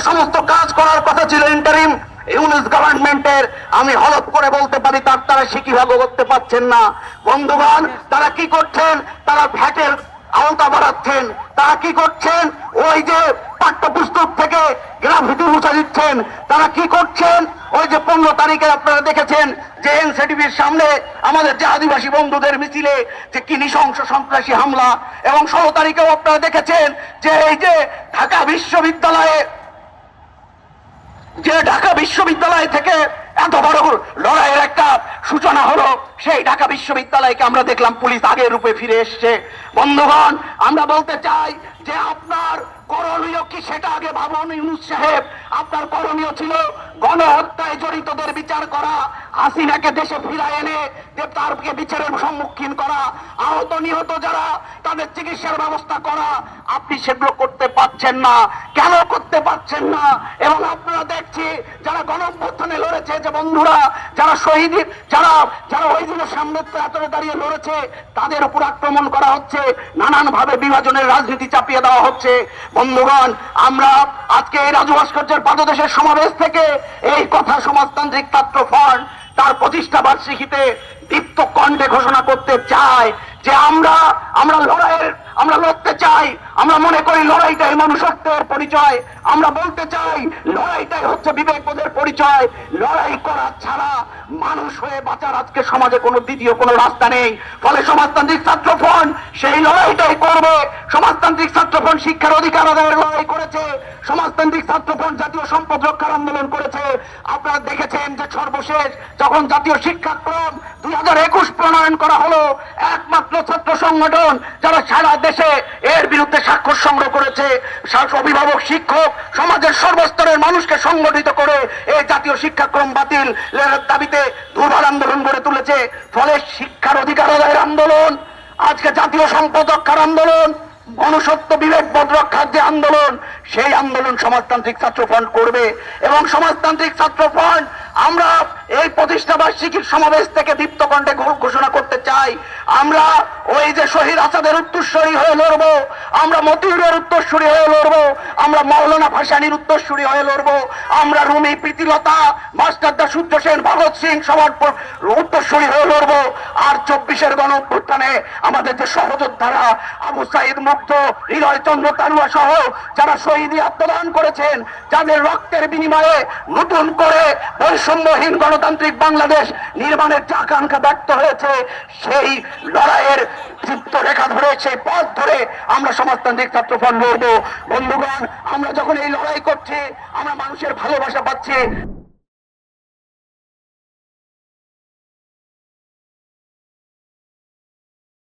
সমস্ত কাজ করার কথা ছিল ইন্টারিম ইউনিস গভর্নমেন্টের, আমি হলফ করে বলতে পারি তারা সে কিভাবে করতে পারছেন না। বন্ধুগণ, তারা কি করছেন? তারা ভ্যাটের আওতা বাড়াচ্ছেন। তারা কি করছেন? ওই যে পাঠ্যপুস্তক থেকে গ্রাফিতি মুছে দিচ্ছেন। তারা কি করছেন? ওই যে 15 তারিখে আপনারা দেখেছেন যে এনসিটিভির সামনে আমাদের যে আদিবাসী বন্ধুদের মিছিলে যে কি নৃশংস সন্ত্রাসী হামলা, এবং 16 তারিখেও আপনারা দেখেছেন যে এই যে ঢাকা বিশ্ববিদ্যালয় থেকে এত বড় লড়াইয়ের একটা সূচনা হলো, সেই ঢাকা বিশ্ববিদ্যালয়কে আমরা দেখলাম পুলিশ আগের রূপে ফিরে এসছে। বন্ধুগণ, আমরা বলতে চাই যে আপনার করণীয় কি সেটা আগে ভাবুন। ইউনূস সাহেব, আপনার করণীয় ছিল গণহত্যায় জড়িতদের বিচার করা, হাসিনাকে দেশে ফিরায় এনে তারকে বিচারের সম্মুখীন করা, আহত নিহত যারা তাদের চিকিৎসার ব্যবস্থা করা। আপনি সেগুলো করতে পারছেন না। কেন করতে পারছেন না? এবং আপনারা দেখছি যারা গণঅভ্যুত্থানে লড়েছে, যে বন্ধুরা যারা শহীদ, যারা ওই দিনের সামনে দাঁড়িয়ে লড়েছে, তাদের উপর আক্রমণ করা হচ্ছে, নানান ভাবে বিভাজনের রাজনীতি চাপিয়ে দেওয়া হচ্ছে। বন্ধুগণ, আমরা আজকে এই রাজু ভাস্কর্যের পাদদেশের সমাবেশ থেকে এই কথা সমাজতান্ত্রিক ছাত্র ফ্রন্ট তার প্রতিষ্ঠা বার্ষিকীতে দীপ্ত কণ্ঠে ঘোষণা করতে চাই যে আমরা লড়তে চাই। আমরা মনে করি লড়াইটাই মনুষ্যত্বের পরিচয়। আমরা বলতে চাই লড়াইটাই হচ্ছে বিবেকবোধের পরিচয়। লড়াই করা ছাড়া মানুষ হয়ে বাঁচার আজকে সমাজে দ্বিতীয় কোনো রাস্তা নেই। ফলে সমাজতান্ত্রিক ছাত্র ফ্রন্ট সেই লড়াইটাই করবে। সমাজতান্ত্রিক ছাত্র ফ্রন্ট শিক্ষার অধিকার আদায়ের লড়াই করেছে। সমাজতান্ত্রিক ছাত্র ফ্রন্ট জাতীয় সম্পদ রক্ষার আন্দোলন করেছে। আপনারা দেখেছেন যে সর্বশেষ যখন জাতীয় শিক্ষাক্রম 2021 প্রণয়ন করা হলো, একমাত্র ছাত্র সংগঠন যারা সারা দেশে এর বিরুদ্ধে স্বাক্ষর সংগ্রহ করেছে, অভিভাবক, শিক্ষক, সমাজের সর্বস্তরের মানুষকে সংগঠিত করে এই জাতীয় শিক্ষাক্রম বাতিল দাবিতে দুর্বার আন্দোলন গড়ে তুলেছে। ফলে শিক্ষার অধিকার আদায়ের আন্দোলন, আজকে জাতীয় সম্পদ রক্ষার আন্দোলন, মনুষ্যত্ব বিবেকবোধ রক্ষার যে আন্দোলন, সেই আন্দোলন সমাজতান্ত্রিক ছাত্র ফ্রন্ট করবে। এবং সমাজতান্ত্রিক ছাত্র ফ্রন্ট আমরা এই প্রতিষ্ঠা বার্ষিকীর সমাবেশ থেকে দীপ্ত কণ্ঠে ঘোষণা করতে চাই, আমরা ওই যে শহীদ আসাদের উত্তরসূরি হয়ে লড়বো, আমরা মতিউরের উত্তরসূরি হয়ে লড়বো, আমরা মৌলানা ভাসানীর উত্তরসূরি হয়ে লড়বো, আমরা রুমি, প্রীতিলতা, মাস্টারদা, সূর্য সেন, ভগৎ সিং সবার উত্তরসূরি হয়ে লড়বো। আর 24-এর গণঅভ্যুত্থানে আমাদের যে সহযোদ্ধারা আবু সাইদ, মুগ্ধ, হৃদয় চন্দ্র তারুয়া সহ যারা শহীদ আত্মদান করেছেন, যাদের রক্তের বিনিময়ে নতুন করে বৈষম্যহীন গণতান্ত্রিক বাংলাদেশ নির্মাণের যে আকাঙ্ক্ষা ব্যক্ত হয়েছে, সেই লড়াইয়ের চিত্ররেখা ধরে, সেই পথ ধরে আমরা সমাজতান্ত্রিক ছাত্র ফ্রন্ট লড়বো। বন্ধুগণ, আমরা যখন এই লড়াই করছি, আমরা মানুষের ভালোবাসা পাচ্ছি।